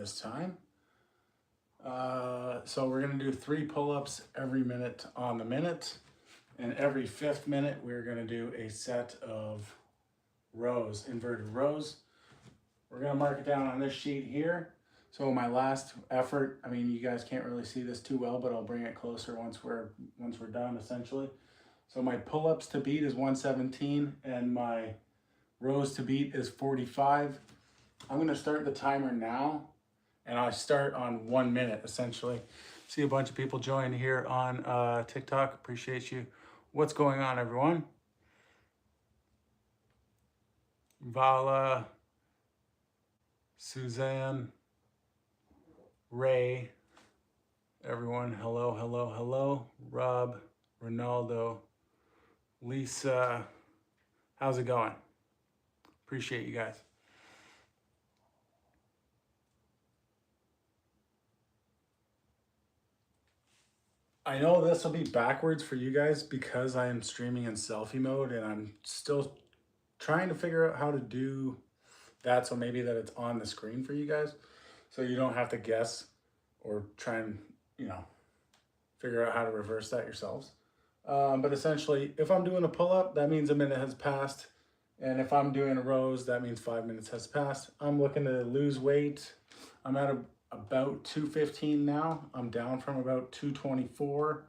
this time. So we're gonna do 3 pull-ups every minute on the minute. And every 5th minute, we're gonna do a set of rows, inverted rows. We're gonna mark it down on this sheet here. So my last effort, I mean, you guys can't really see this too well, but I'll bring it closer once we're done, essentially. So my pull-ups to beat is 117, and my rows to beat is 45. I'm gonna start the timer now, and I start on 1 minute, essentially. See a bunch of people join here on TikTok. Appreciate you. What's going on, everyone? Vala, Suzanne, Ray, everyone, hello, hello, hello. Rob, Ronaldo, Lisa, how's it going? Appreciate you guys. I know this will be backwards for you guys because I am streaming in selfie mode and I'm still trying to figure out how to do that, so maybe that it's on the screen for you guys so you don't have to guess or try and, you know, figure out how to reverse that yourselves. But essentially, if I'm doing a pull-up, that means a minute has passed. And if I'm doing rows, that means 5 minutes has passed. I'm looking to lose weight. I'm at about 215 now. I'm down from about 224.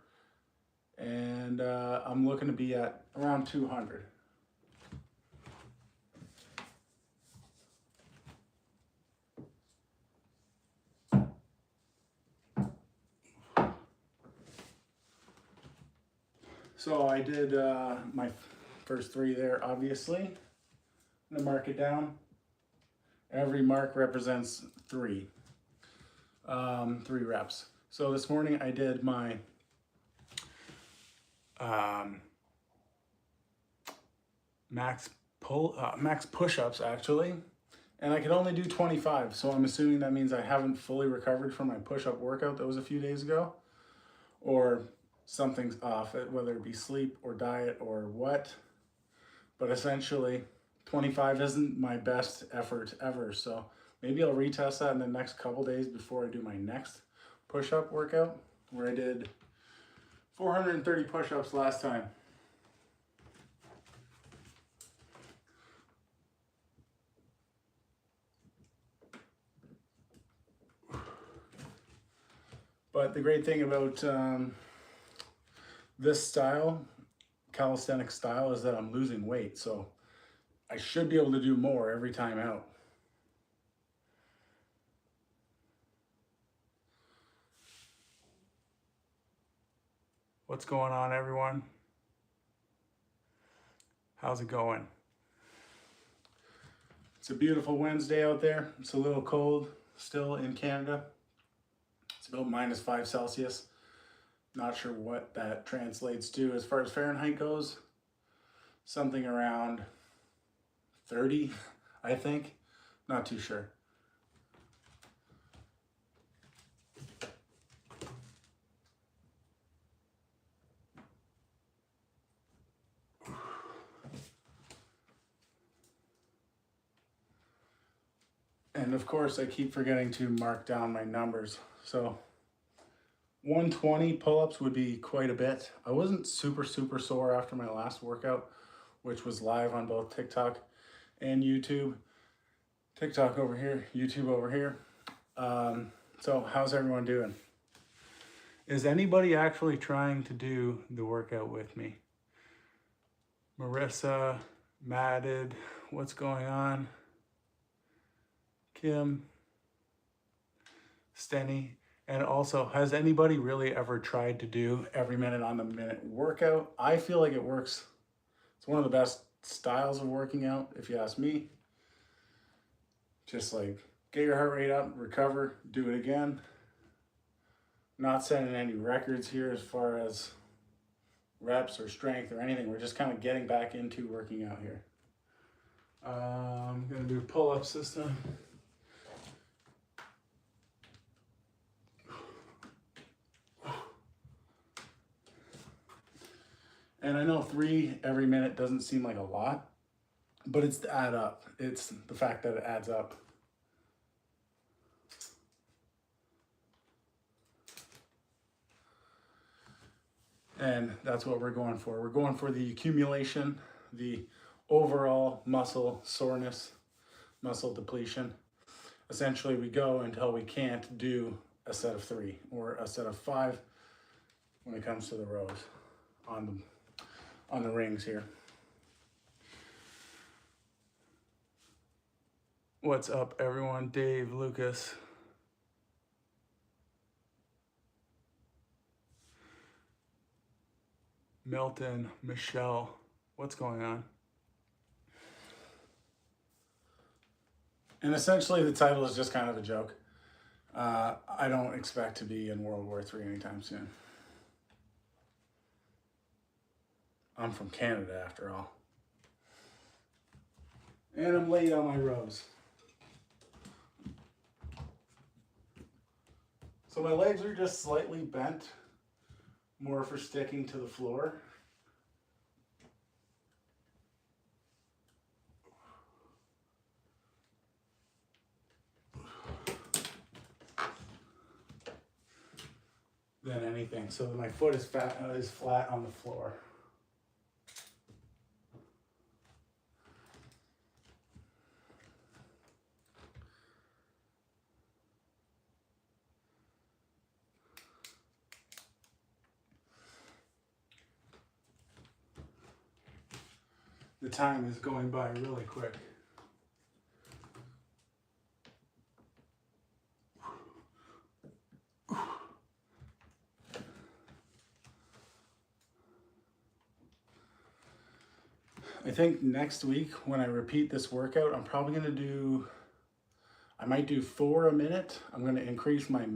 And I'm looking to be at around 200. So I did my first 3 there, obviously. I'm gonna mark it down. Every mark represents 3 reps. So this morning I did my max push-ups, actually, and I could only do 25. So I'm assuming that means I haven't fully recovered from my push-up workout that was a few days ago, or something's off, whether it be sleep or diet or what. But essentially 25 isn't my best effort ever, so maybe I'll retest that in the next couple days before I do my next push-up workout, where I did 430 push-ups last time. But the great thing about this style, calisthenic style, is that I'm losing weight, so I should be able to do more every time out. What's going on, everyone? How's it going? It's a beautiful Wednesday out there. It's a little cold still in Canada. It's about -5 Celsius. Not sure what that translates to as far as Fahrenheit goes. Something around 30, I think. Not too sure. And of course, I keep forgetting to mark down my numbers. So 120 pull-ups would be quite a bit. I wasn't super sore after my last workout, which was live on both TikTok and YouTube. TikTok over here, YouTube over here. So how's everyone doing? Is anybody actually trying to do the workout with me? Marissa, Madded, what's going on? Kim, Stenny, and also, has anybody really ever tried to do every minute on the minute workout? I feel like it works. It's one of the best styles of working out, if you ask me. Just like get your heart rate up, recover, do it again. Not setting any records here as far as reps or strength or anything. We're just kind of getting back into working out here. I'm gonna do pull-up system. And I know 3 every minute doesn't seem like a lot, but it's the add up. It's the fact that it adds up. And that's what we're going for. We're going for the accumulation, the overall muscle soreness, muscle depletion. Essentially, we go until we can't do a set of 3 or a set of 5 when it comes to the rows on the rings here. What's up, everyone? Dave, Lucas. Milton, Michelle, what's going on? And essentially the title is just kind of a joke. I don't expect to be in World War III anytime soon. I'm from Canada after all. And I'm late on my rows. So my legs are just slightly bent, more for sticking to the floor. Than anything, so that my foot is flat on the floor. The time is going by really quick. I think next week when I repeat this workout, I'm probably gonna do, I might do 4 a minute. I'm gonna increase my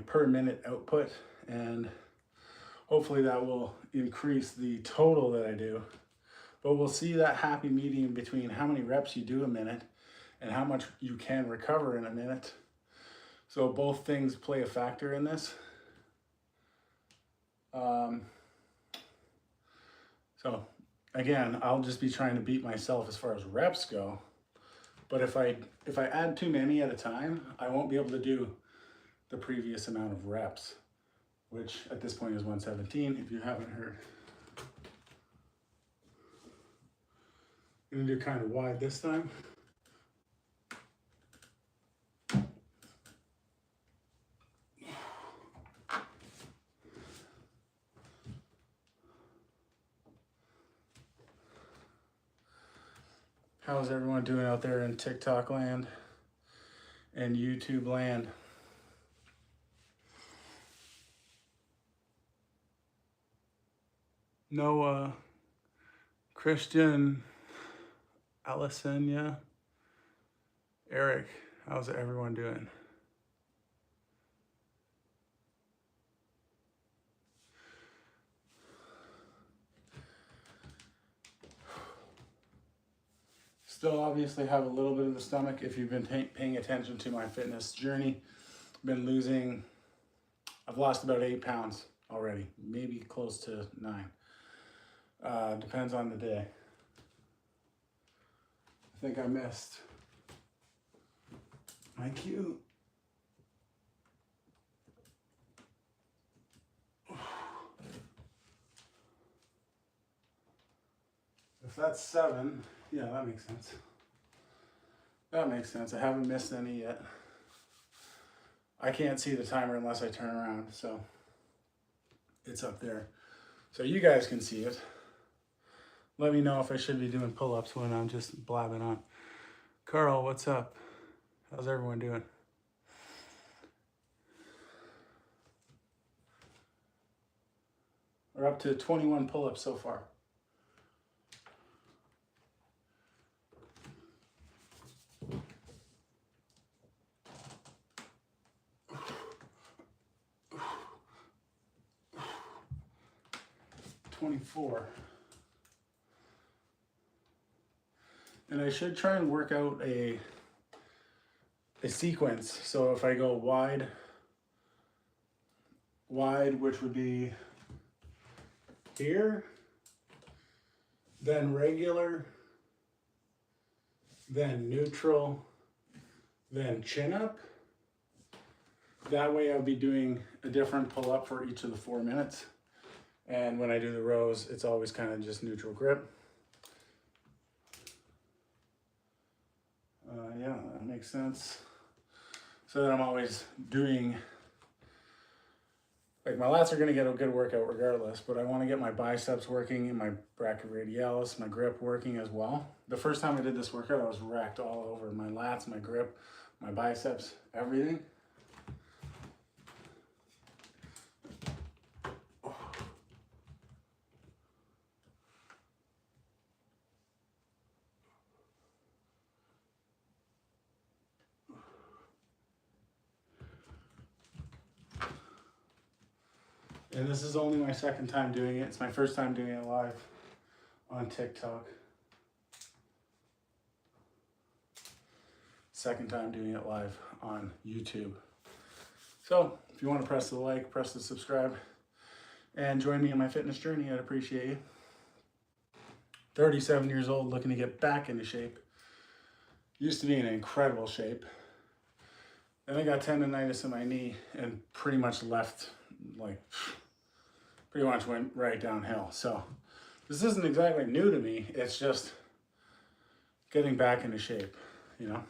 per minute output, and hopefully that will increase the total that I do. But we'll see that happy medium between how many reps you do a minute and how much you can recover in a minute. So both things play a factor in this. So again, I'll just be trying to beat myself as far as reps go. But if I add too many at a time, I won't be able to do the previous amount of reps, which at this point is 117, if you haven't heard. I'm gonna do kind of wide this time. How's everyone doing out there in TikTok land and YouTube land? Noah, Christian, Allison, yeah. Eric, how's everyone doing? Still obviously have a little bit of the stomach if you've been paying attention to my fitness journey. I've lost about 8 pounds already, maybe close to 9. Depends on the day. I think I missed my cue. If that's 7, yeah, that makes sense. That makes sense. I haven't missed any yet. I can't see the timer unless I turn around, so it's up there. So you guys can see it. Let me know if I should be doing pull-ups when I'm just blabbing on. Carl, what's up? How's everyone doing? We're up to 21 pull-ups so far. And I should try and work out a sequence. So if I go wide, which would be here, then regular, then neutral, then chin up. That way I'll be doing a different pull-up for each of the 4 minutes. And when I do the rows, it's always kind of just neutral grip. Yeah, that makes sense. So that I'm always doing, like my lats are gonna get a good workout regardless, but I wanna get my biceps working and my brachioradialis, my grip working as well. The first time I did this workout, I was wrecked all over. My lats, my grip, my biceps, everything. And this is only my second time doing it. It's my first time doing it live on TikTok. Second time doing it live on YouTube. So if you want to press the like, press the subscribe, and join me in my fitness journey, I'd appreciate you. 37 years old, looking to get back into shape. Used to be in incredible shape. Then I got tendonitis in my knee and pretty much left, like, pretty much went right downhill. So this isn't exactly new to me. It's just getting back into shape, you know?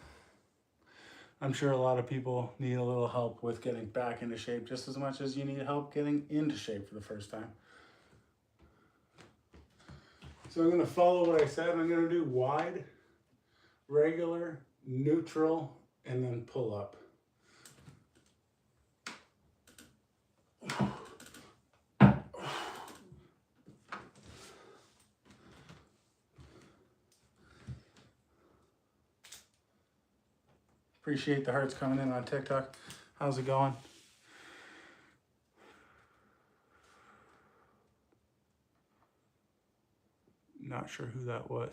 I'm sure a lot of people need a little help with getting back into shape just as much as you need help getting into shape for the first time. So I'm gonna follow what I said. I'm gonna do wide, regular, neutral, and then pull up. Appreciate the hearts coming in on TikTok. How's it going? Not sure who that was.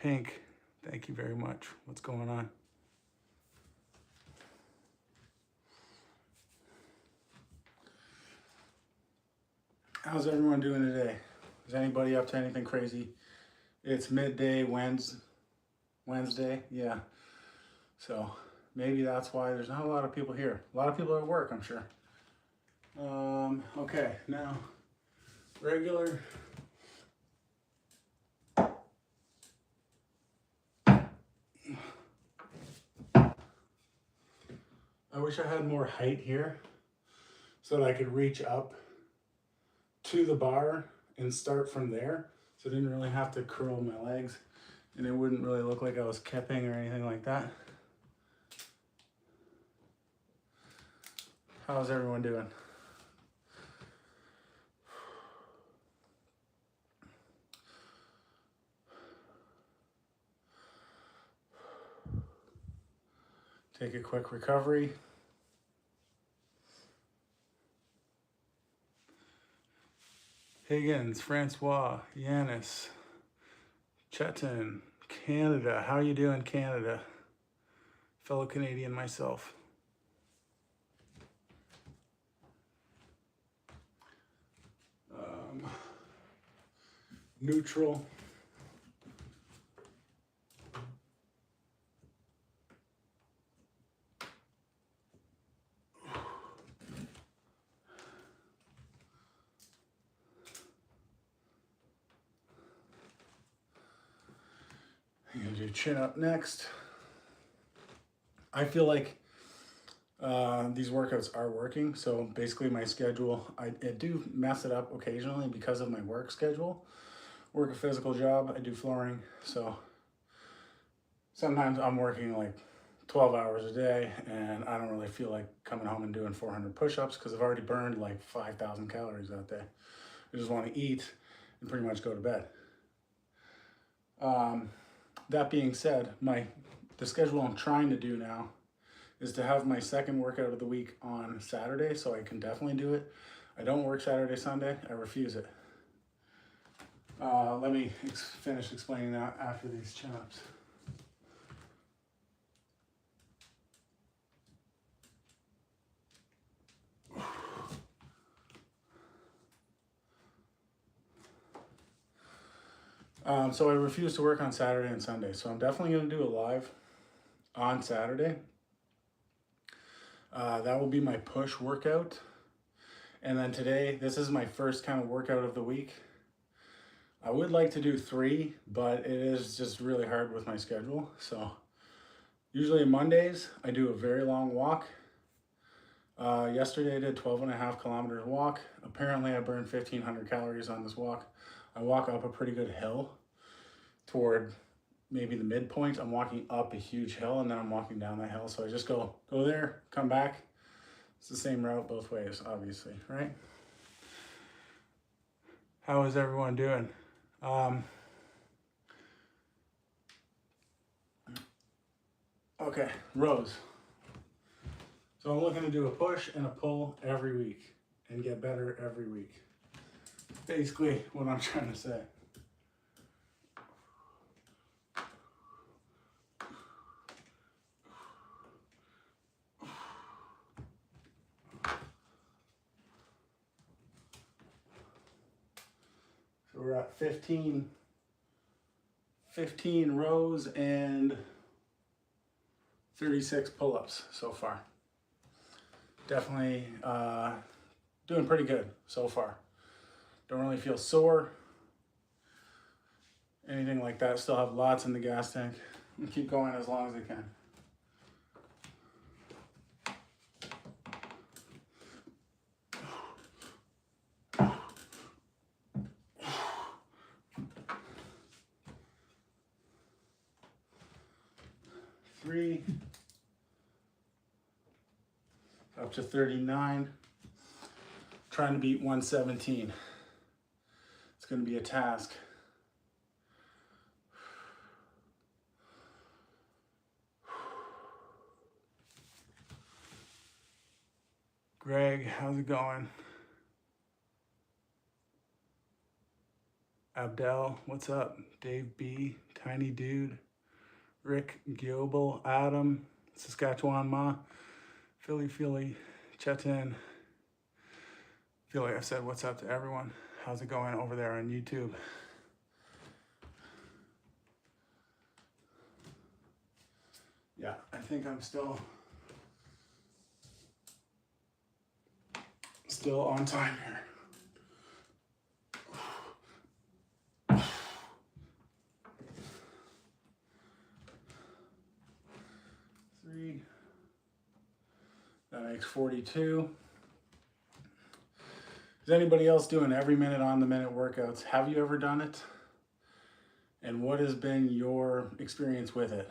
Pink, thank you very much. What's going on? How's everyone doing today? Is anybody up to anything crazy? It's midday Wednesday, yeah. So maybe that's why there's not a lot of people here. A lot of people are at work, I'm sure. Okay, now regular. I wish I had more height here so that I could reach up to the bar and start from there. So I didn't really have to curl my legs and it wouldn't really look like I was kipping or anything like that. How's everyone doing? Take a quick recovery. Higgins, Francois, Yanis, Chetan, Canada. How are you doing, Canada? Fellow Canadian myself. Neutral. I'm gonna do chin up next. I feel like these workouts are working. So basically my schedule, I do mess it up occasionally because of my work schedule. Work a physical job, I do flooring. So sometimes I'm working like 12 hours a day and I don't really feel like coming home and doing 400 push-ups because I've already burned like 5,000 calories that day. I just want to eat and pretty much go to bed. That being said, the schedule I'm trying to do now is to have my second workout of the week on Saturday, so I can definitely do it. I don't work Saturday, Sunday. I refuse it. Let me finish explaining that after these chin-ups. So I refuse to work on Saturday and Sunday. So I'm definitely going to do a live on Saturday. That will be my push workout. And then today, this is my first kind of workout of the week. I would like to do 3, but it is just really hard with my schedule. So usually Mondays, I do a very long walk. Yesterday I did 12.5 kilometers walk. Apparently I burned 1,500 calories on this walk. I walk up a pretty good hill toward maybe the midpoint. I'm walking up a huge hill and then I'm walking down that hill. So I just go there, come back. It's the same route both ways, obviously, right? How is everyone doing? Okay, rows. So I'm looking to do a push and a pull every week and get better every week. Basically what I'm trying to say. So we're at 15 rows and 36 pull-ups so far. Definitely doing pretty good so far. Don't really feel sore, anything like that. Still have lots in the gas tank. I'm gonna keep going as long as I can. Three, up to 39. Trying to beat 117. It's going to be a task. Greg, how's it going? Abdel, what's up? Dave B, Tiny Dude, Rick Giobel, Adam, Saskatchewan Ma, Philly, Chetan. Feel like I've said what's up to everyone. How's it going over there on YouTube? Yeah, I think I'm still on time here. Three. That makes 42. Is anybody else doing every minute on the minute workouts? Have you ever done it? And what has been your experience with it?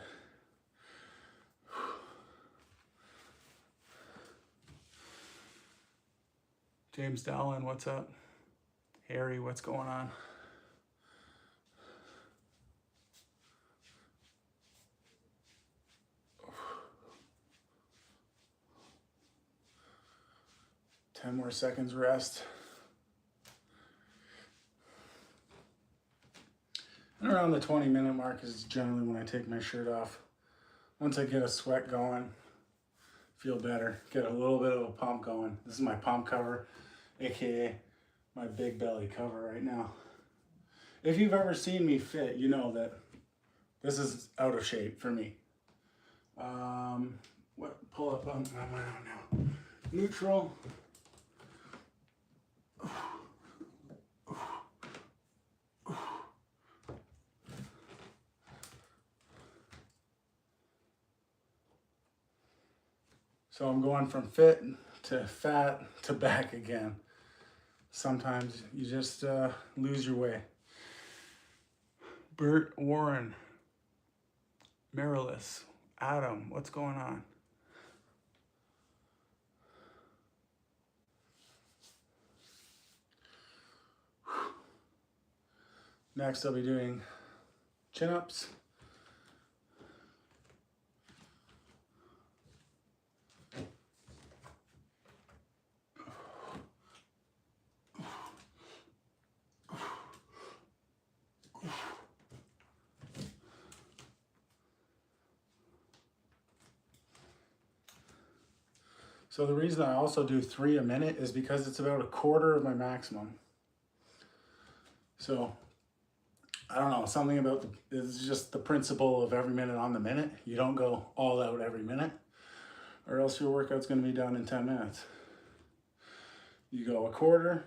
James Dallin, what's up? Harry, what's going on? Ten more seconds rest. And around the 20-minute mark is generally when I take my shirt off. Once I get a sweat going, feel better, get a little bit of a pump going. This is my pump cover, AKA my big belly cover right now. If you've ever seen me fit, you know that this is out of shape for me. What pull up on my now? Neutral. So I'm going from fit to fat to back again. Sometimes you just lose your way. Bert Warren, Marilis, Adam, what's going on? Next I'll be doing chin-ups. So the reason I also do 3 a minute is because it's about a quarter of my maximum. So I don't know, something about it's just the principle of every minute on the minute. You don't go all out every minute, or else your workout's going to be done in 10 minutes. You go a quarter,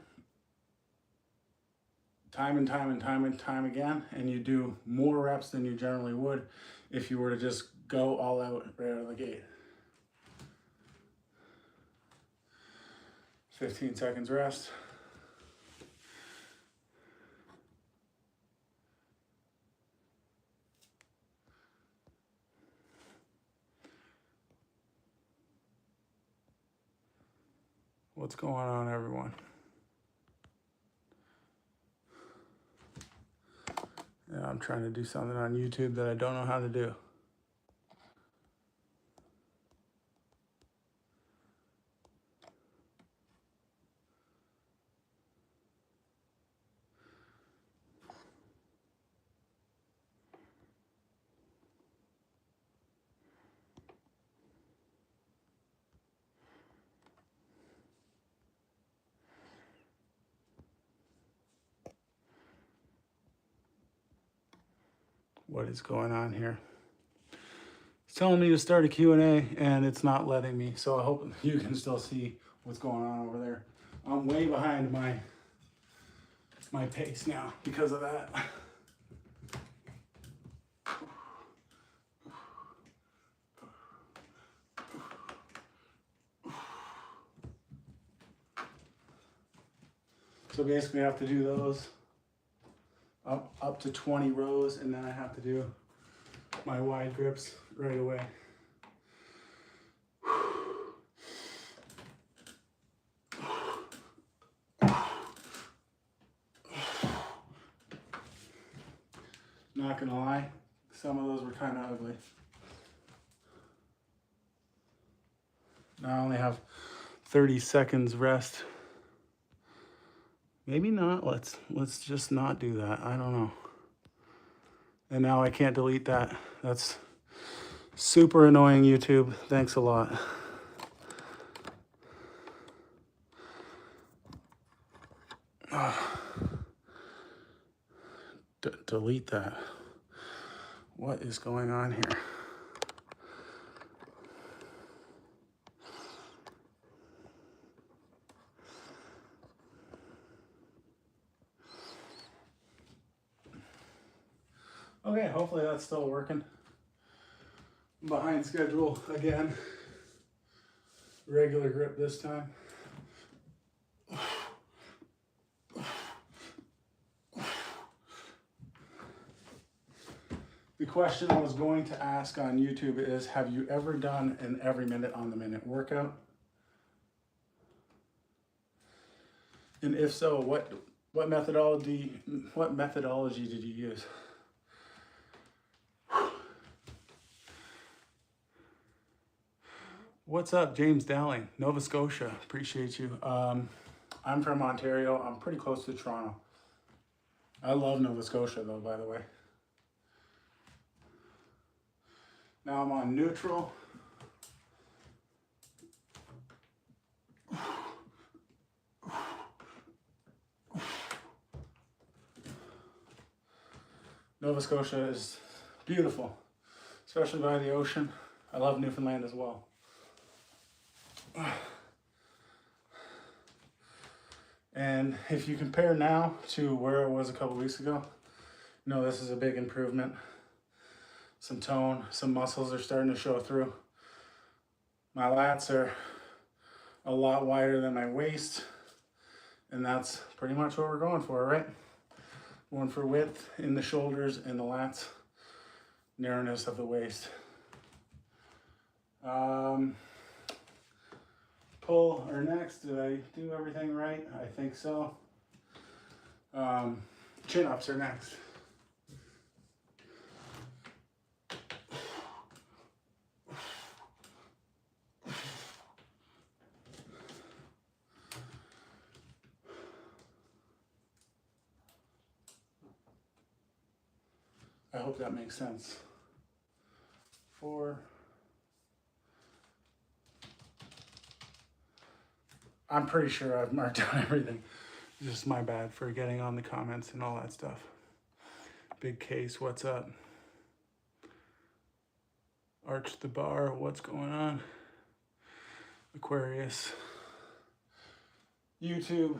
time and time and time and time again, and you do more reps than you generally would if you were to just go all out right out of the gate. 15 seconds rest. What's going on, everyone? Yeah, I'm trying to do something on YouTube that I don't know how to do. What is going on here? It's telling me to start a Q&A and it's not letting me, so I hope you can still see what's going on over there. I'm way behind my pace now because of that. So basically I have to do those up to 20 rows, and then I have to do my wide grips right away. Not gonna lie, some of those were kind of ugly. Now I only have 30 seconds rest. Maybe not. Let's just not do that. I don't know. And now I can't delete that. That's super annoying, YouTube. Thanks a lot. Delete that. What is going on here? Okay, hopefully that's still working. I'm behind schedule again. Regular grip this time. The question I was going to ask on YouTube is, have you ever done an every minute on the minute workout? And if so, what methodology did you use? What's up, James Dowling, Nova Scotia? Appreciate you. I'm from Ontario. I'm pretty close to Toronto. I love Nova Scotia though, by the way. Now I'm on neutral. Nova Scotia is beautiful, especially by the ocean. I love Newfoundland as well. And if you compare now to where it was a couple weeks ago, you know, this is a big improvement. Some tone, some muscles are starting to show through. My lats are a lot wider than my waist, and that's pretty much what we're going for, right? Going for width in the shoulders and the lats, narrowness of the waist. Pull or next, did I do everything right? I think so. Chin-ups are next. I hope that makes sense. 4. I'm pretty sure I've marked down everything. It's just my bad for getting on the comments and all that stuff. Big Case, what's up? Arch the bar, what's going on? Aquarius. YouTube.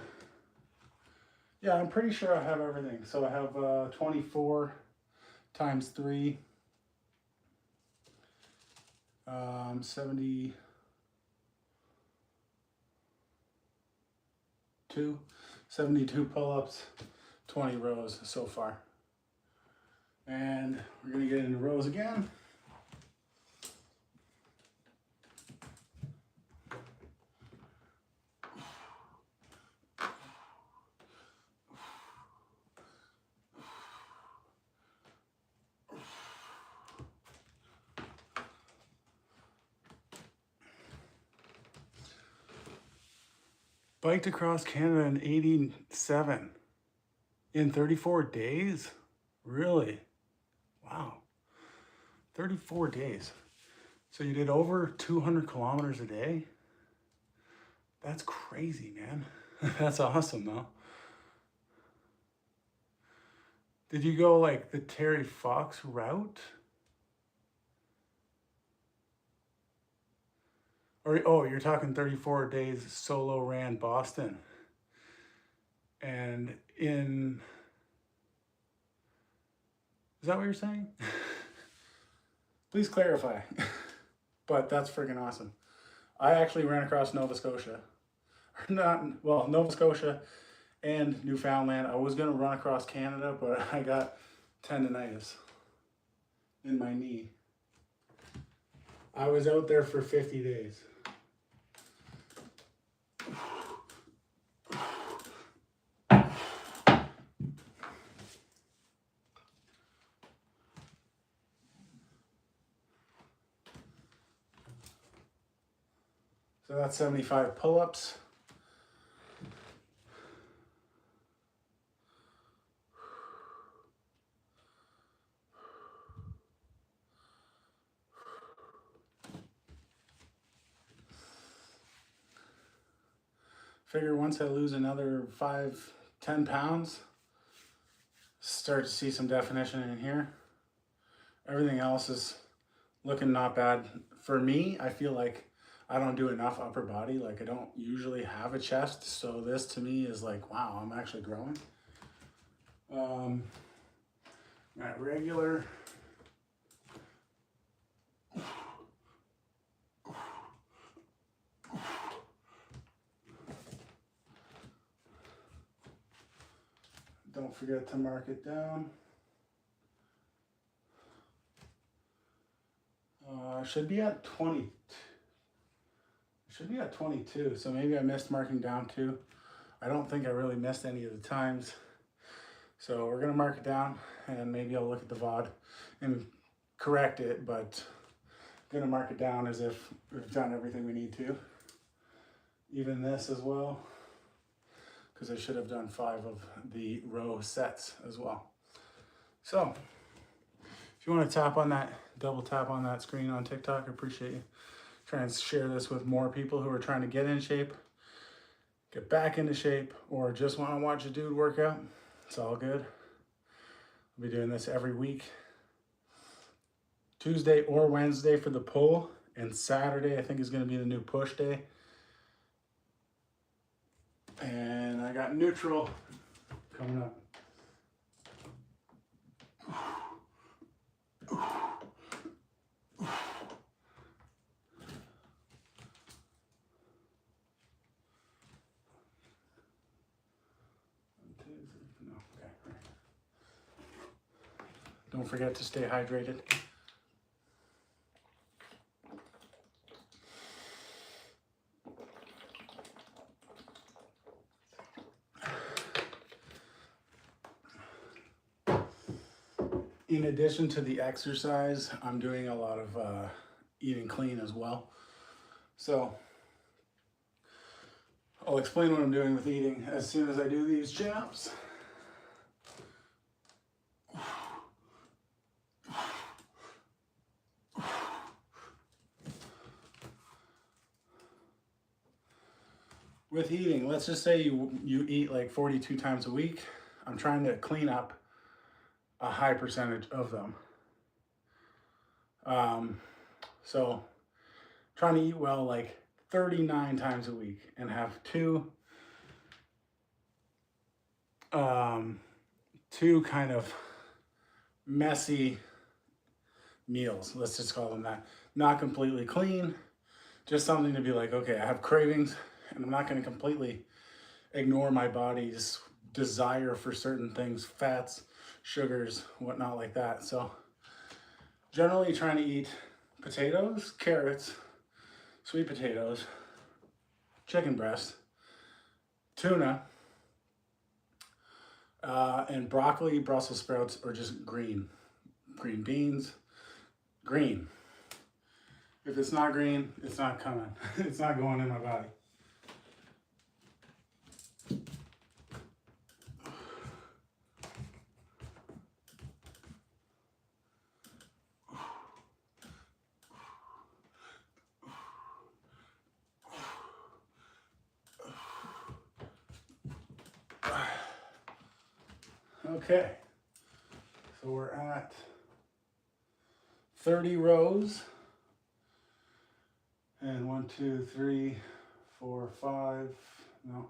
Yeah, I'm pretty sure I have everything. So I have 24 times 3, 72, 72 pull-ups, 20 rows so far. And we're gonna get into rows again. Biked across Canada in 87 in 34 days? Really? Wow. 34 days. So you did over 200 kilometers a day? That's crazy, man. That's awesome, though. Did you go like the Terry Fox route? Or, oh, you're talking 34 days solo ran Boston. And in, is that what you're saying? Please clarify. But that's freaking awesome. I actually ran across Nova Scotia. Not, well, Nova Scotia and Newfoundland. I was gonna run across Canada, but I got tendonitis in my knee. I was out there for 50 days. So that's 75 pull-ups. Figure once I lose another 5-10 pounds, start to see some definition in here. Everything else is looking not bad. For me, I feel like I don't do enough upper body. Like I don't usually have a chest. So this to me is like, wow, I'm actually growing. At regular. Don't forget to mark it down. Should be at 20. Should be at 22. So maybe I missed marking down too. I don't think I really missed any of the times. So we're gonna mark it down and maybe I'll look at the VOD and correct it, but I'm gonna mark it down as if we've done everything we need to. Even this as well, because I should have done 5 of the row sets as well. So if you want to tap on that, double tap on that screen on TikTok, I appreciate you. Try and share this with more people who are trying to get in shape, get back into shape, or just want to watch a dude work out. It's all good. I'll be doing this every week. Tuesday or Wednesday for the pull, and Saturday I think is going to be the new push day. And I got neutral coming up. Don't forget to stay hydrated. In addition to the exercise, I'm doing a lot of eating clean as well. So I'll explain what I'm doing with eating as soon as I do these chin-ups. With eating, let's just say you eat like 42 times a week. I'm trying to clean up a high percentage of them. So trying to eat well like 39 times a week and have 2 two kind of messy meals. Let's just call them that. Not completely clean, just something to be like, okay, I have cravings and I'm not going to completely ignore my body's desire for certain things, fats, sugars, whatnot like that. So generally trying to eat potatoes, carrots, sweet potatoes, chicken breast, tuna, and broccoli, Brussels sprouts, or just green beans, green. If it's not green, it's not coming. It's not going in my body. Okay, so we're at 30 rows, and 1, 2, 3, 4, 5, no,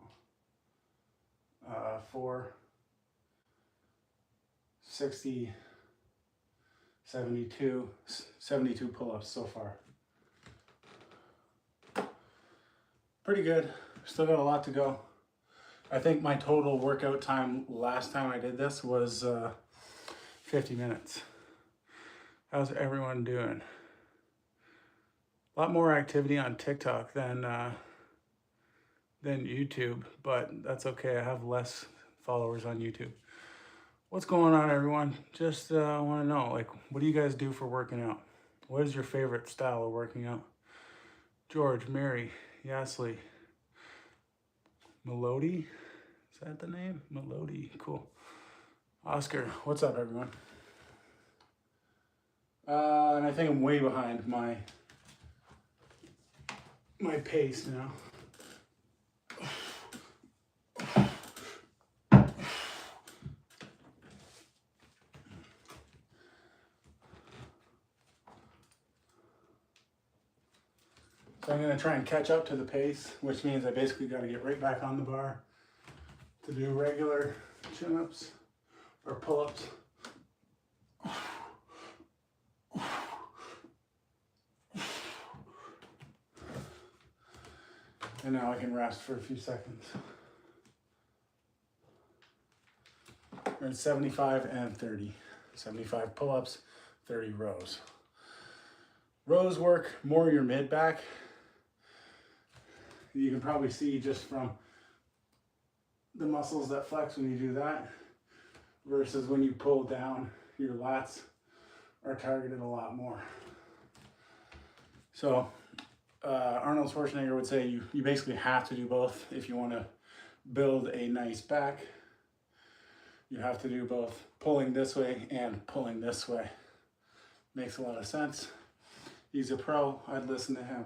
4, 60, 72 pull-ups so far. Pretty good, still got a lot to go. I think my total workout time last time I did this was 50 minutes. How's everyone doing? A lot more activity on TikTok than YouTube, but that's okay. I have less followers on YouTube. What's going on, everyone? Just want to know, like, what do you guys do for working out? What is your favorite style of working out? George, Mary, Yasley, Melody. Is that the name? Melody, cool. Oscar, what's up, everyone? And I think I'm way behind my pace now. So I'm gonna try and catch up to the pace, which means I basically gotta get right back on the bar to do regular chin-ups or pull-ups. And now I can rest for a few seconds. We're at 75 and 30. 75 pull-ups, 30 rows. Rows work more your mid-back. You can probably see just from the muscles that flex when you do that versus when you pull down, your lats are targeted a lot more. So Arnold Schwarzenegger would say you basically have to do both if you want to build a nice back. You have to do both pulling this way and pulling this way. Makes a lot of sense. He's a pro. I'd listen to him.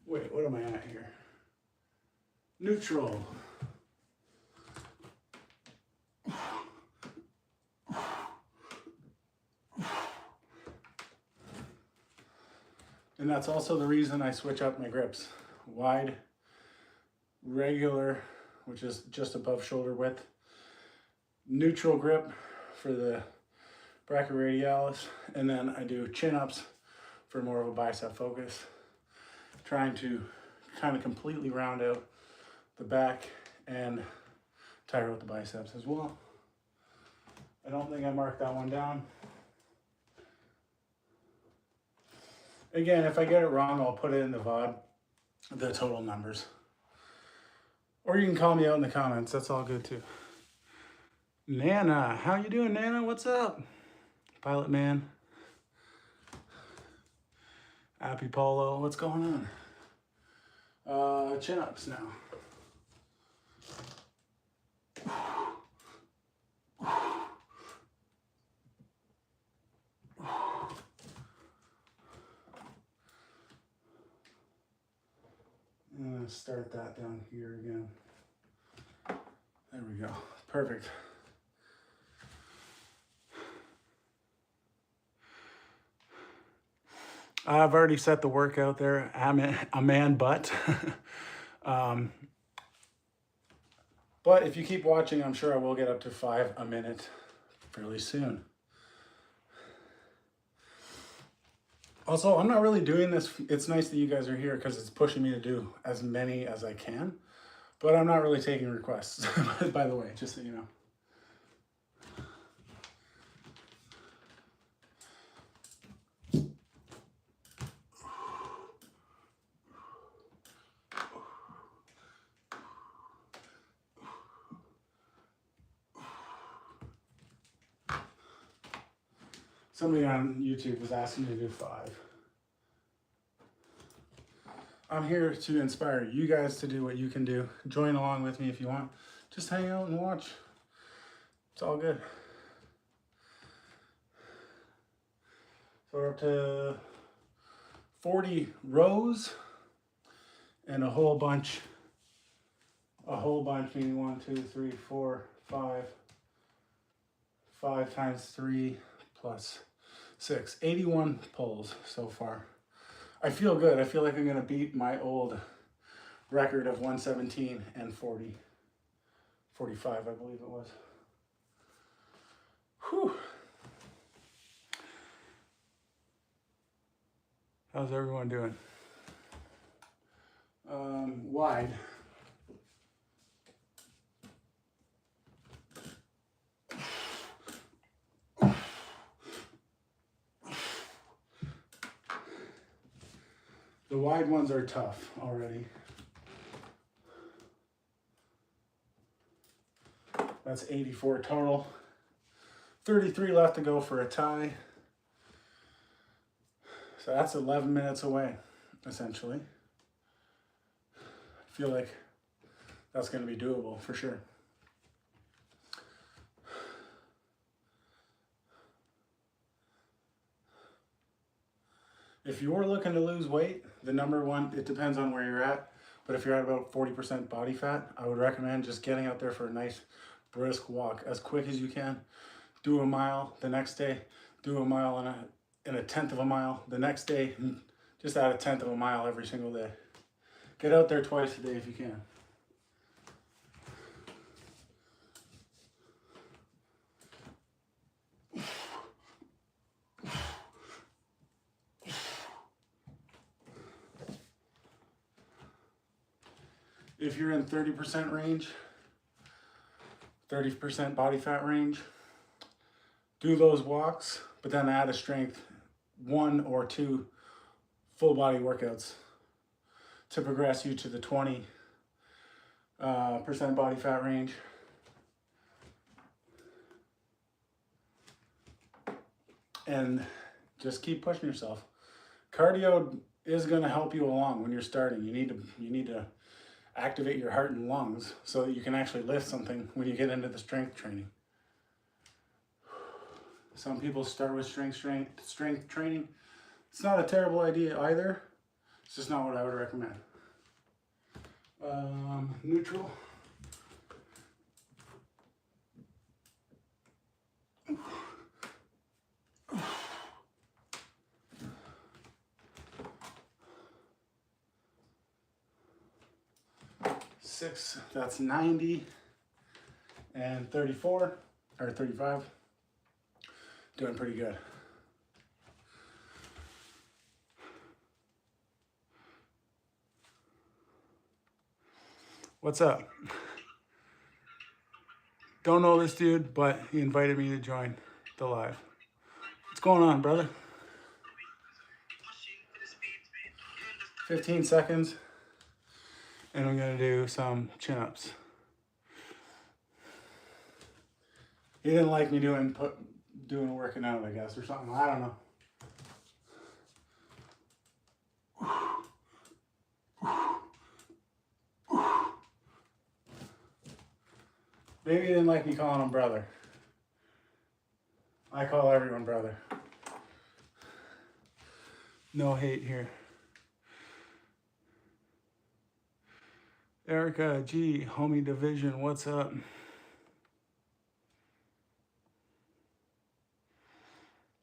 Wait, what am I at here? Neutral. And that's also the reason I switch up my grips. Wide, regular, which is just above shoulder width. Neutral grip for the brachioradialis. And then I do chin-ups for more of a bicep focus. Trying to kind of completely round out the back and tire out the biceps as well. I don't think I marked that one down. Again, if I get it wrong, I'll put it in the VOD, the total numbers. Or you can call me out in the comments, that's all good too. Nana, how you doing, Nana? What's up? Pilot Man. Happy Polo, what's going on? Chin-ups now. I'm gonna start that down here again. There we go, perfect. I've already set the workout there. I'm a man butt. But if you keep watching, I'm sure I will get up to 5 a minute fairly soon. Also, I'm not really doing this. It's nice that you guys are here because it's pushing me to do as many as I can. But I'm not really taking requests, by the way, just so you know. Somebody on YouTube was asking me to do 5. I'm here to inspire you guys to do what you can do. Join along with me if you want. Just hang out and watch. It's all good. So we're up to 40 rows and a whole bunch, meaning 1, 2, 3, 4, 5. 5 times 3 plus 6. 81 pulls so far. I feel good. I feel like I'm going to beat my old record of 117 and 40. 45, I believe it was. Whew. How's everyone doing? Wide. The wide ones are tough already. That's 84 total. 33 left to go for a tie. So that's 11 minutes away, essentially. I feel like that's going to be doable for sure. If you're looking to lose weight, the number one, it depends on where you're at, but if you're at about 40% body fat, I would recommend just getting out there for a nice brisk walk as quick as you can. Do a mile the next day, do a mile in a tenth of a mile the next day, just add a tenth of a mile every single day. Get out there twice a day if you can. If you're in 30% range, 30% body fat range, do those walks, but then add a strength 1 or 2 full body workouts to progress you to the 20% body fat range. And just keep pushing yourself. Cardio is going to help you along when you're starting. You need to activate your heart and lungs so that you can actually lift something when you get into the strength training. Some people start with strength training. It's not a terrible idea either. It's just not what I would recommend. Neutral. Six, that's 90, and 34, or 35, doing pretty good. What's up? Don't know this dude, but he invited me to join the live. What's going on, brother? 15 seconds. And I'm gonna do some chin-ups. He didn't like me doing working out, I guess, or something. I don't know. Maybe he didn't like me calling him brother. I call everyone brother. No hate here. Erica G, homie division, what's up?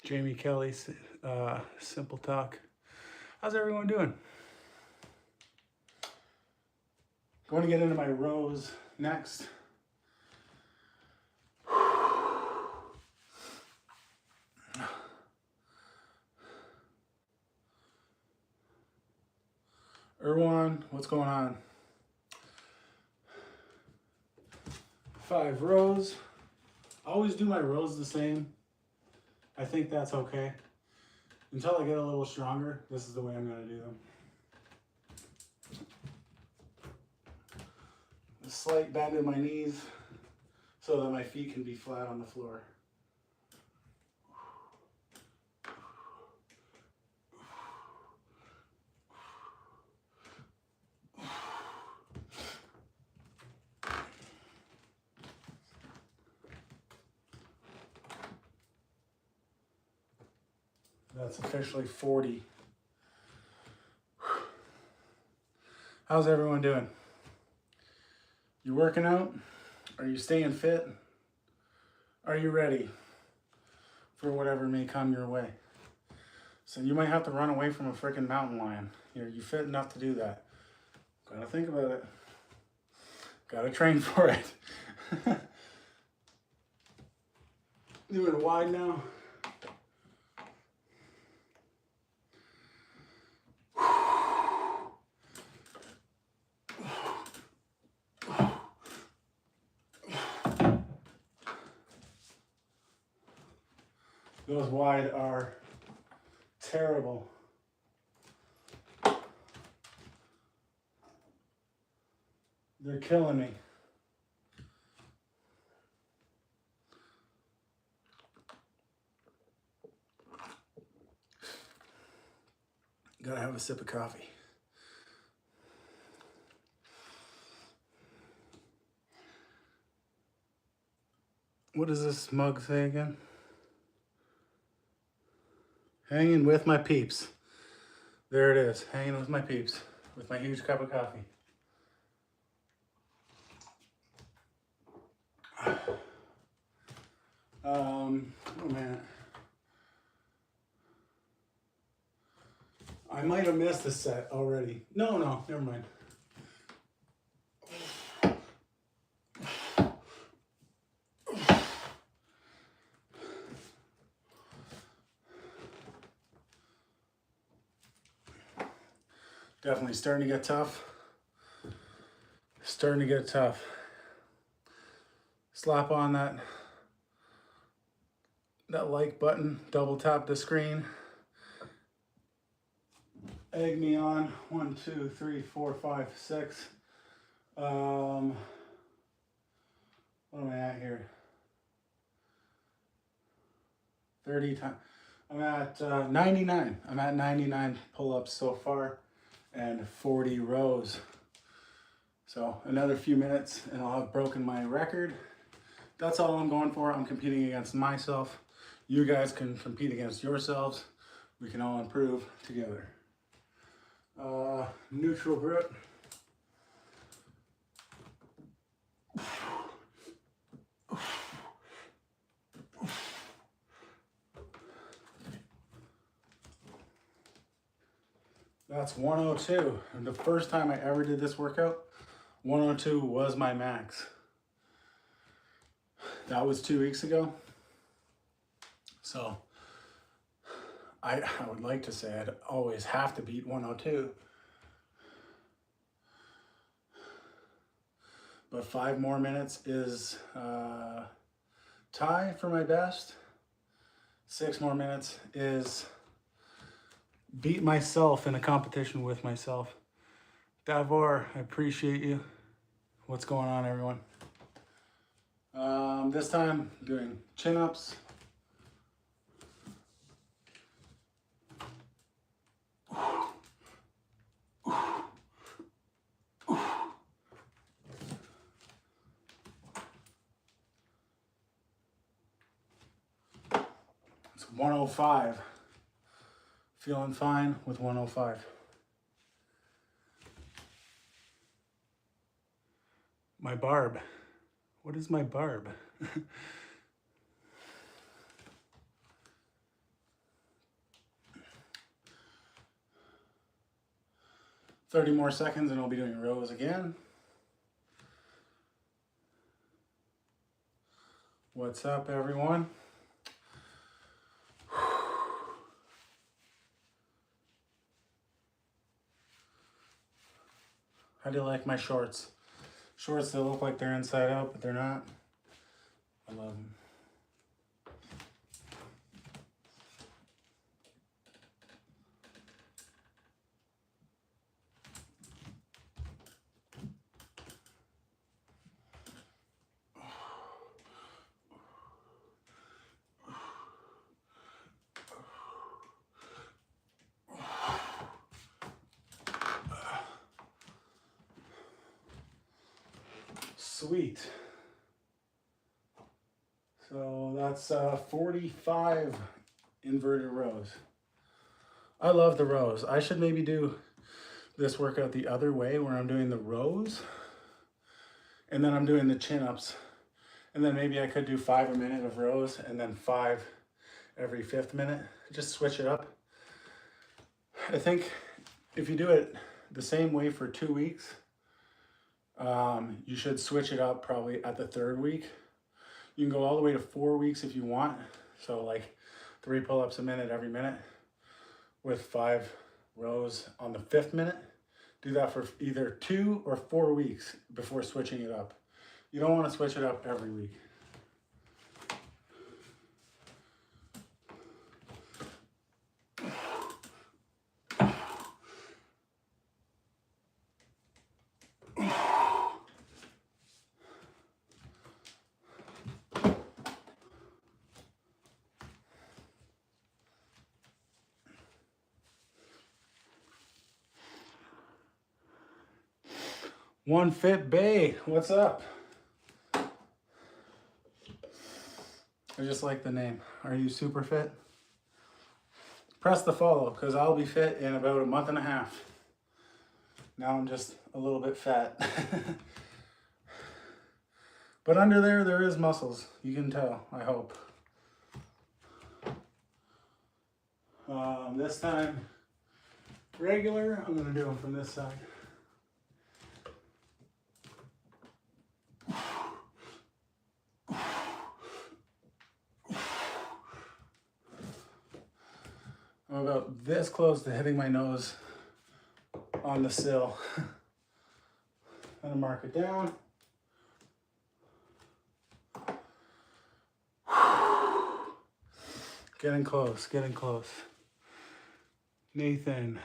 Jamie Kelly, simple talk. How's everyone doing? Going to get into my rows next. Erwan, what's going on? 5 rows. I always do my rows the same. I think that's okay. Until I get a little stronger, this is the way I'm going to do them. A slight bend in my knees so that my feet can be flat on the floor. That's officially 40. How's everyone doing? You working out? Are you staying fit? Are you ready for whatever may come your way? So you might have to run away from a freaking mountain lion. Are you fit enough to do that? Gotta think about it. Gotta train for it. Doing it wide now. Those wide are terrible. They're killing me. Gotta have a sip of coffee. What does this mug say again? Hanging with my peeps. There it is, hanging with my peeps, with my huge cup of coffee. Oh man. I might have missed a set already. No, never mind. Definitely starting to get tough. Starting to get tough. Slap on that like button, double tap the screen. Egg me on. 1, 2, 3, 4, 5, 6. What am I at here? 30 times. I'm at 99. I'm at 99 pull-ups so far and 40 rows. So another few minutes and I'll have broken my record. That's all I'm going for. I'm competing against myself. You guys can compete against yourselves. We can all improve together. Neutral grip. That's 102. And the first time I ever did this workout, 102 was my max. That was 2 weeks ago. So I would like to say I'd always have to beat 102. But 5 more minutes is tie for my best. 6 more minutes is beat myself in a competition with myself. Davor, I appreciate you. What's going on, everyone? This time doing chin-ups. It's 105. Feeling fine with 105. My barb. What is my barb? 30 more seconds and I'll be doing rows again. What's up, everyone? How do you like my shorts? Shorts that look like they're inside out, but they're not. I love them. Sweet. So that's 45 inverted rows. I love the rows. I should maybe do this workout the other way where I'm doing the rows and then I'm doing the chin-ups. And then maybe I could do 5 a minute of rows and then 5 every 5th minute. Just switch it up. I think if you do it the same way for 2 weeks, you should switch it up probably at the 3rd week. You can go all the way to 4 weeks if you want. So like 3 pull-ups a minute every minute with 5 rows on the 5th minute. Do that for either 2 or 4 weeks before switching it up. You don't want to switch it up every week. One Fit Bay, what's up? I just like the name. Are you super fit? Press the follow because I'll be fit in about a month and a half. Now I'm just a little bit fat. But under there is muscles. You can tell, I hope. This time, regular. I'm gonna do them from this side. I'm about this close to hitting my nose on the sill. I'm gonna mark it down. Getting close, getting close. Nathan,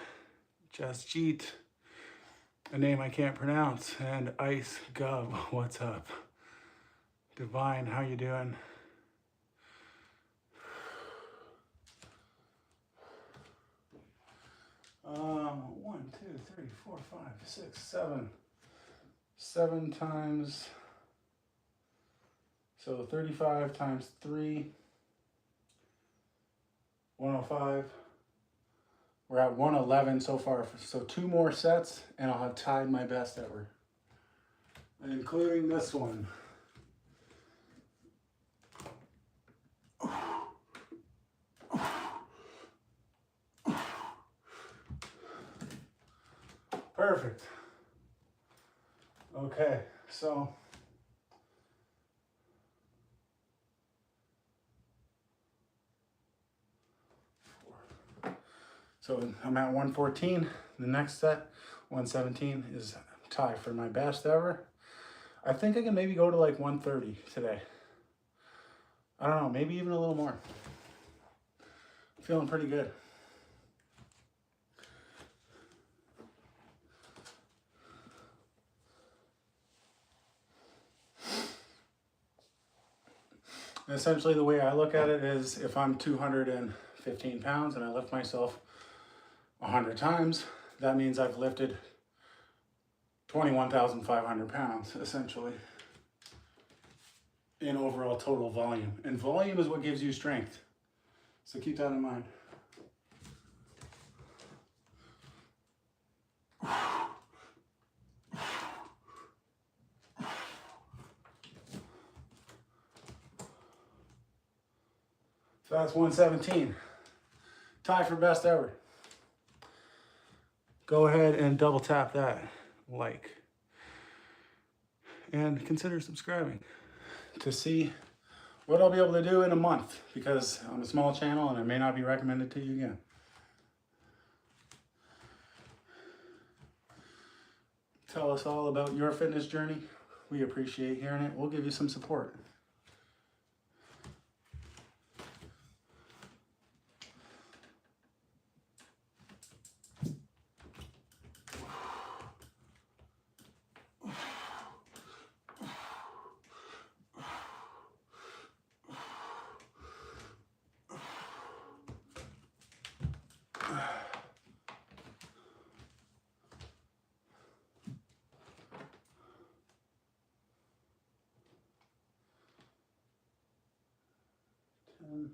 Jasjeet, a name I can't pronounce, and Ice Gub, what's up? Divine, how you doing? One, two, three, four, 5, 6, 7. 7 times, so 35 times 3, 105. We're at 111 so far, so 2 more sets and I'll have tied my best ever, including this one. Perfect. Okay, so I'm at 114. The next set, 117, is tie for my best ever. I think I can maybe go to like 130 today. I don't know, maybe even a little more. I'm feeling pretty good. Essentially, the way I look at it is if I'm 215 pounds and I lift myself 100 times, that means I've lifted 21,500 pounds, essentially, in overall total volume. And volume is what gives you strength. So keep that in mind. So that's 117. Tie for best ever. go ahead and double tap that like. And consider subscribing to see what I'll be able to do in a month, because I'm a small channel and I may not be recommended to you again. Tell us all about your fitness journey. We appreciate hearing it. We'll give you some support. And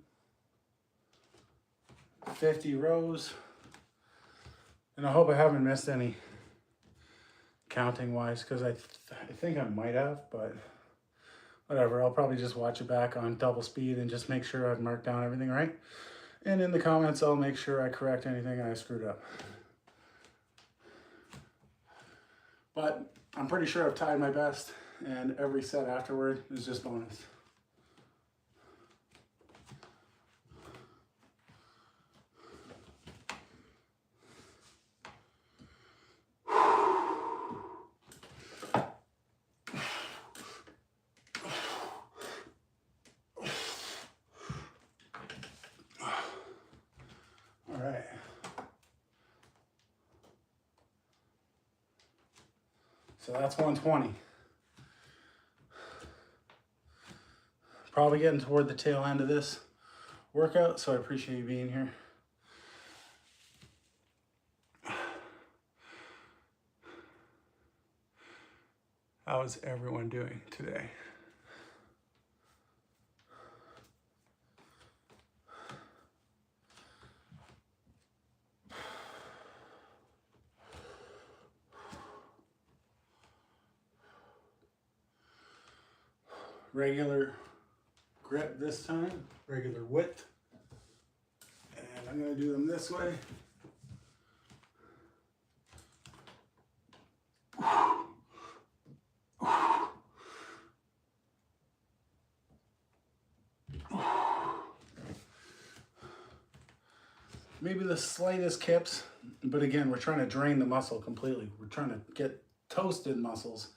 50 rows. And I hope I haven't missed any counting wise, because I think I might have, but whatever. I'll probably just watch it back on double speed and just make sure I've marked down everything right. And in the comments, I'll make sure I correct anything I screwed up. But I'm pretty sure I've tied my best, and every set afterward is just bonus. All right. So that's 120. Probably getting toward the tail end of this workout, so I appreciate you being here. How is everyone doing today? Regular grip this time, regular width. And I'm going to do them this way. Maybe the slightest kips, but again, we're trying to drain the muscle completely. We're trying to get toasted muscles.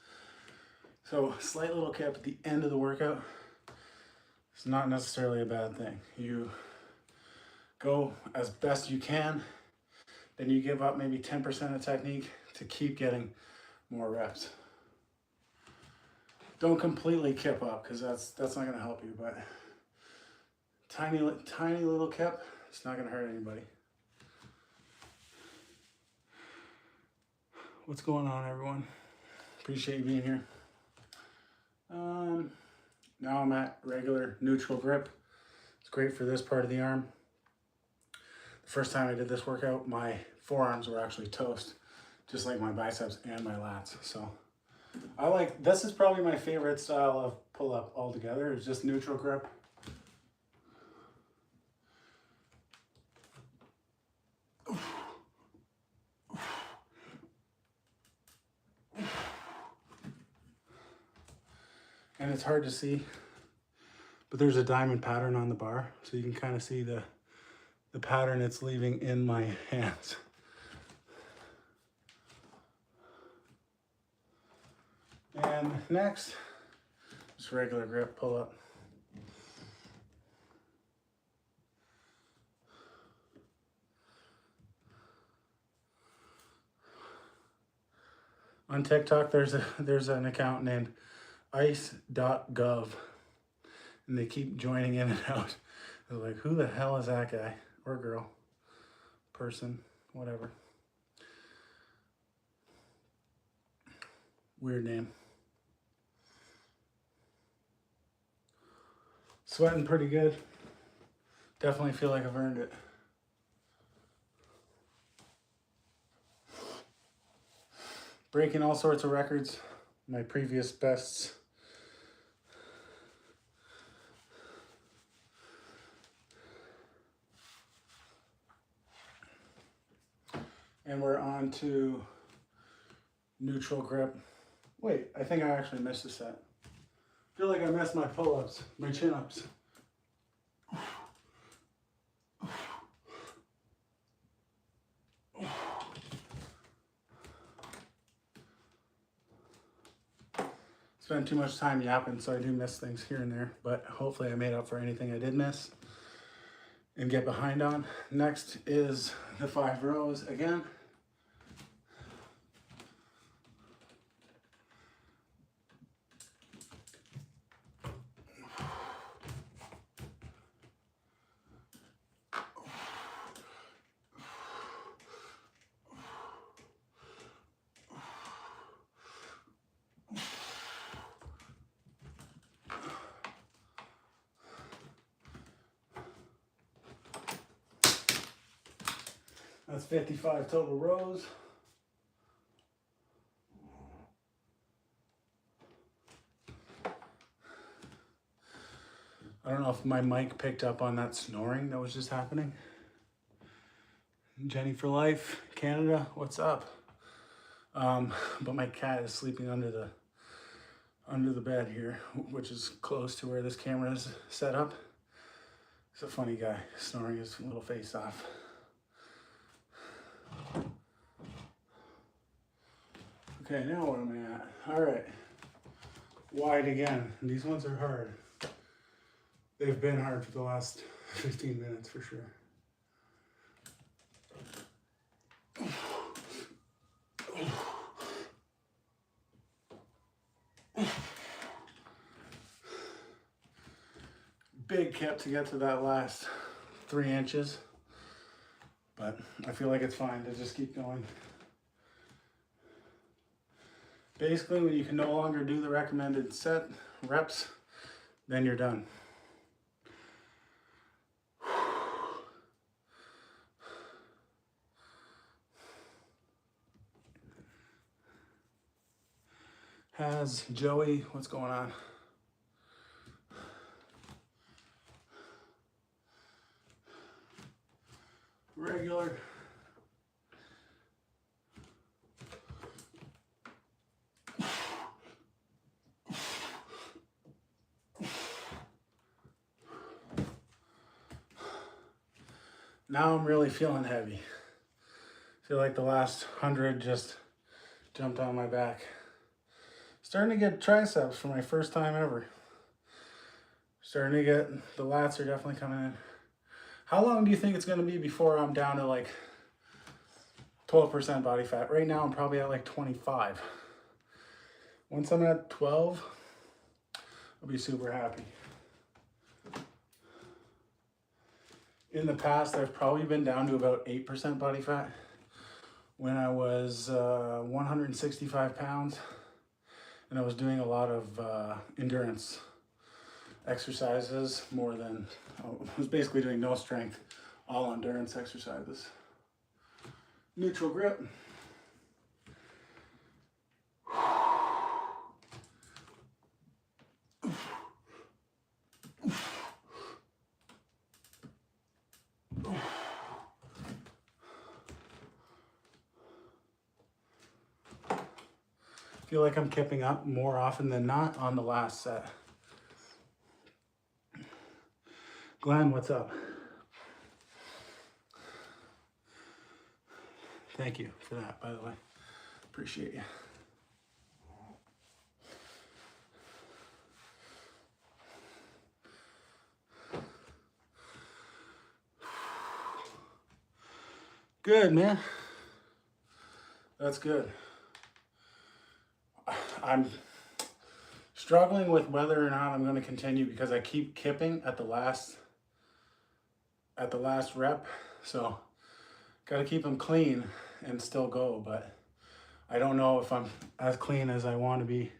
So slight little kip at the end of the workout is not necessarily a bad thing. You go as best you can, then you give up maybe 10% of technique to keep getting more reps. Don't completely kip up, because that's not going to help you, but tiny little kip, it's not going to hurt anybody. What's going on, everyone? Appreciate you being here. Now I'm at regular neutral grip. It's great for this part of the arm. The first time I did this workout, my forearms were actually toast, just like my biceps and my lats. So I like, this is probably my favorite style of pull-up altogether, is just neutral grip. And it's hard to see, but there's a diamond pattern on the bar, so you can kind of see the pattern it's leaving in my hands. And next, just regular grip pull up. On TikTok, there's an account named ice.gov, and they keep joining in and out. They're like, who the hell is that guy or girl, person, whatever. Weird name. Sweating pretty good. Definitely feel like I've earned it. Breaking all sorts of records, my previous bests. And we're on to neutral grip. Wait, I think I actually missed a set. I feel like I missed my pull-ups, my chin-ups. Spend too much time yapping, so I do miss things here and there, but hopefully I made up for anything I did miss and get behind on. Next is the 5 rows again. That's 55 total rows. I don't know if my mic picked up on that snoring that was just happening. Jenny for Life, Canada, what's up? But my cat is sleeping under the bed here, which is close to where this camera is set up. He's a funny guy, snoring his little face off. Okay, now what am I at? All right, wide again. These ones are hard. They've been hard for the last 15 minutes for sure. Big kip to get to that last 3 inches, but I feel like it's fine to just keep going. Basically, when you can no longer do the recommended set reps, then you're done. Has Joey, what's going on? Regular. Now I'm really feeling heavy. I feel like the last 100 just jumped on my back. Starting to get triceps for my first time ever. Starting to get, the lats are definitely coming in. How long do you think it's going to be before I'm down to like 12% body fat? Right now I'm probably at like 25. Once I'm at 12, I'll be super happy. In the past, I've probably been down to about 8% body fat when I was 165 pounds and I was doing a lot of endurance exercises more than, I was basically doing no strength, all endurance exercises. Neutral grip. Feel like I'm kipping up more often than not on the last set. Glenn, what's up? Thank you for that, by the way. Appreciate you. Good, man. That's good. I'm struggling with whether or not I'm going to continue because I keep kipping at the last rep. So got to keep them clean and still go, but I don't know if I'm as clean as I want to be.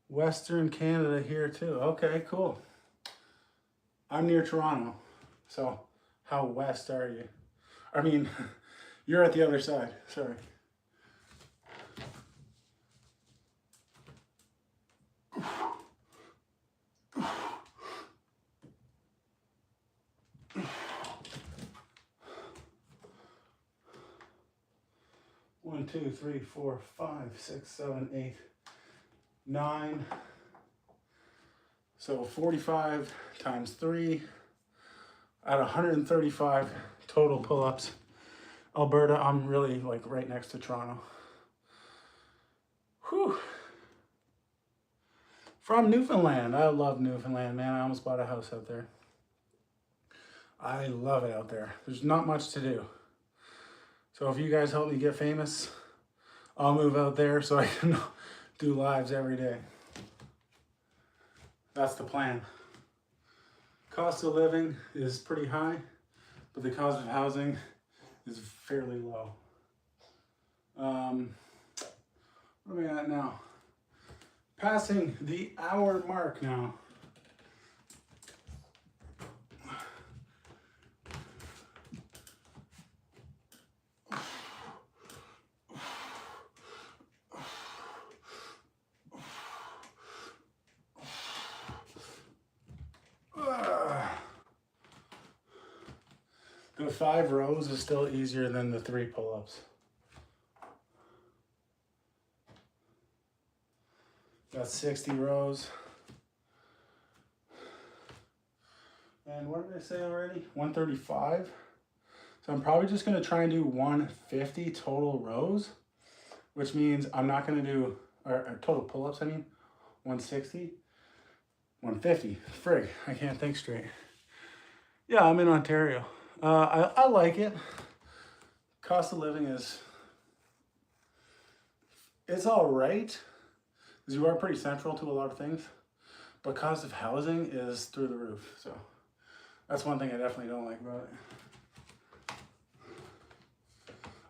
Western Canada here too. Okay, cool. I'm near Toronto. So how west are you? I mean, you're at the other side. Sorry. 1, 2, 3, 4, 5, 6, 7, 8, 9. So 45 times 3 at 135 total pull-ups. Alberta, I'm really like right next to Toronto. Whew. From Newfoundland. I love Newfoundland, man. I almost bought a house out there. I love it out there. There's not much to do. So if you guys help me get famous, I'll move out there so I can do lives every day. That's the plan. Cost of living is pretty high, but the cost of housing is fairly low. What are we at now? Passing the hour mark now. The 5 rows is still easier than the 3 pull-ups. That's 60 rows. And what did I say already? 135. So I'm probably just gonna try and do 150 total rows, which means I'm not gonna do, or total pull-ups, I mean, 160. 150, frig, I can't think straight. Yeah, I'm in Ontario. I like it. Cost of living it's all right, because you are pretty central to a lot of things, but cost of housing is through the roof. So that's one thing I definitely don't like about it.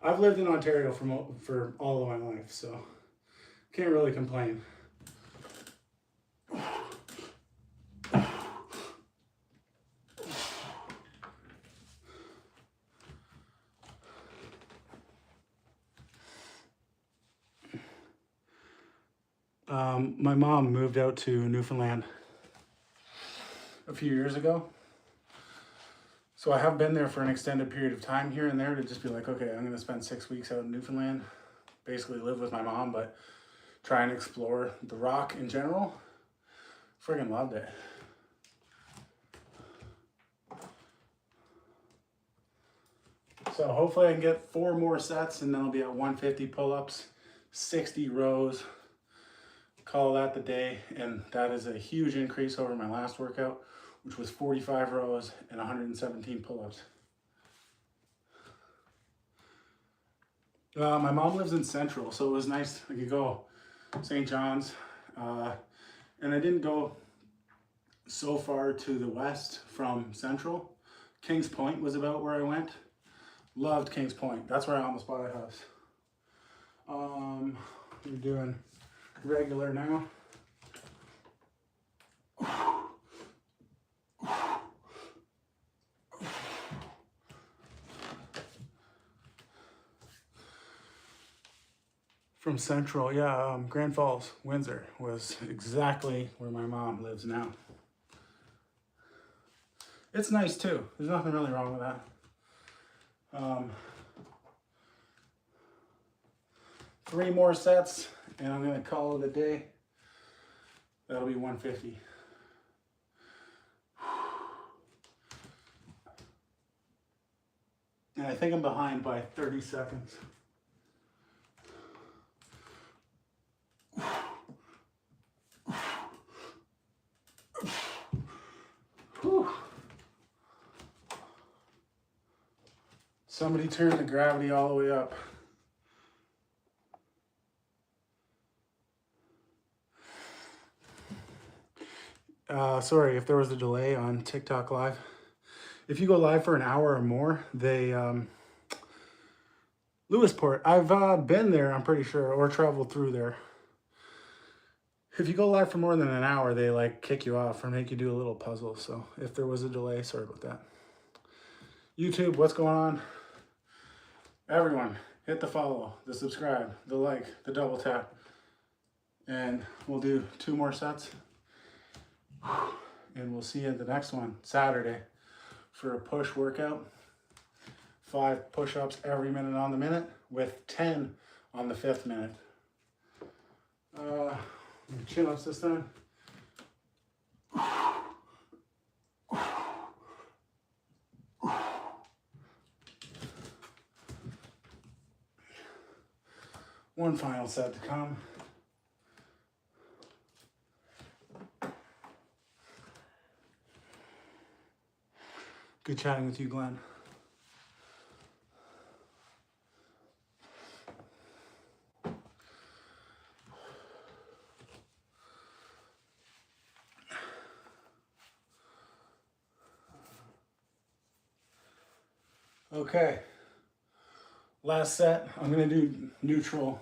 I've lived in Ontario for all of my life, so can't really complain. My mom moved out to Newfoundland a few years ago. So I have been there for an extended period of time here and there to just be like, okay, I'm going to spend 6 weeks out in Newfoundland, basically live with my mom, but try and explore the rock in general. Friggin' loved it. So hopefully I can get 4 more sets and then I'll be at 150 pull-ups, 60 rows. Call that the day, and that is a huge increase over my last workout, which was 45 rows and 117 pull-ups. My mom lives in Central, so it was nice. I could go St. John's, and I didn't go so far to the west from Central. Kings Point was about where I went. Loved Kings Point. That's where I almost bought a house. We're doing regular now. From Central, yeah, Grand Falls, Windsor was exactly where my mom lives now. It's nice too. There's nothing really wrong with that. 3 more sets and I'm gonna call it a day. That'll be 150. And I think I'm behind by 30 seconds. Whew. Somebody turned the gravity all the way up. Sorry if there was a delay on TikTok Live. If you go live for an hour or more, they, Lewisport, I've been there, I'm pretty sure, or traveled through there. If you go live for more than an hour, they like kick you off or make you do a little puzzle. So if there was a delay, sorry about that. YouTube, what's going on? Everyone, hit the follow, the subscribe, the like, the double tap. And we'll do 2 more sets. And we'll see you at the next one, Saturday, for a push workout. 5 push-ups every minute on the minute with 10 on the 5th minute. Chin-ups this time. One final set to come. Good chatting with you, Glenn. Okay, last set. I'm gonna do neutral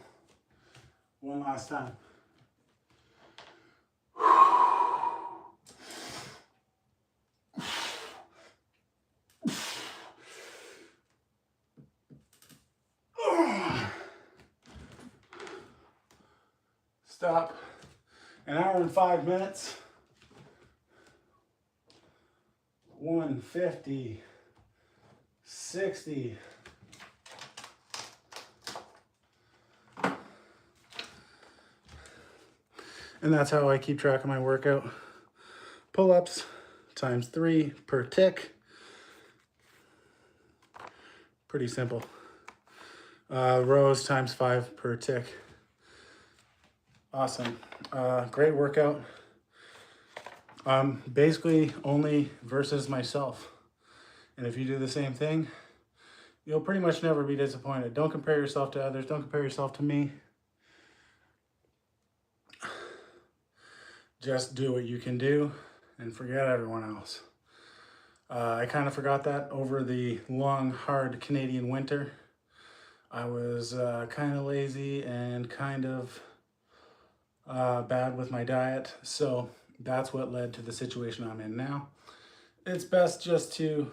one last time. Stop. An hour and 5 minutes. 150. 60. And that's how I keep track of my workout. Pull-ups times 3 per tick. Pretty simple. Rows times 5 per tick. Awesome. Great workout. Basically only versus myself. And if you do the same thing, you'll pretty much never be disappointed. Don't compare yourself to others. Don't compare yourself to me. Just do what you can do and forget everyone else. I kind of forgot that over the long, hard Canadian winter. I was kind of lazy and kind of bad with my diet. So that's what led to the situation I'm in now. It's best just to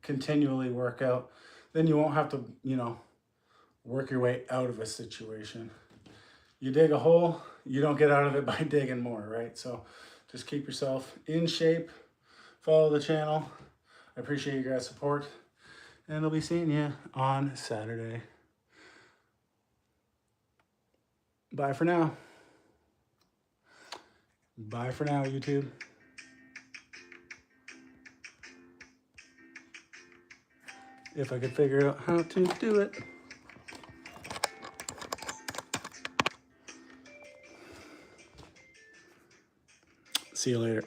continually work out. Then you won't have to, work your way out of a situation. You dig a hole, you don't get out of it by digging more, right? So just keep yourself in shape, follow the channel. I appreciate you guys' support, and I'll be seeing you on Saturday. Bye for now. Bye for now, YouTube. If I could figure out how to do it. See you later.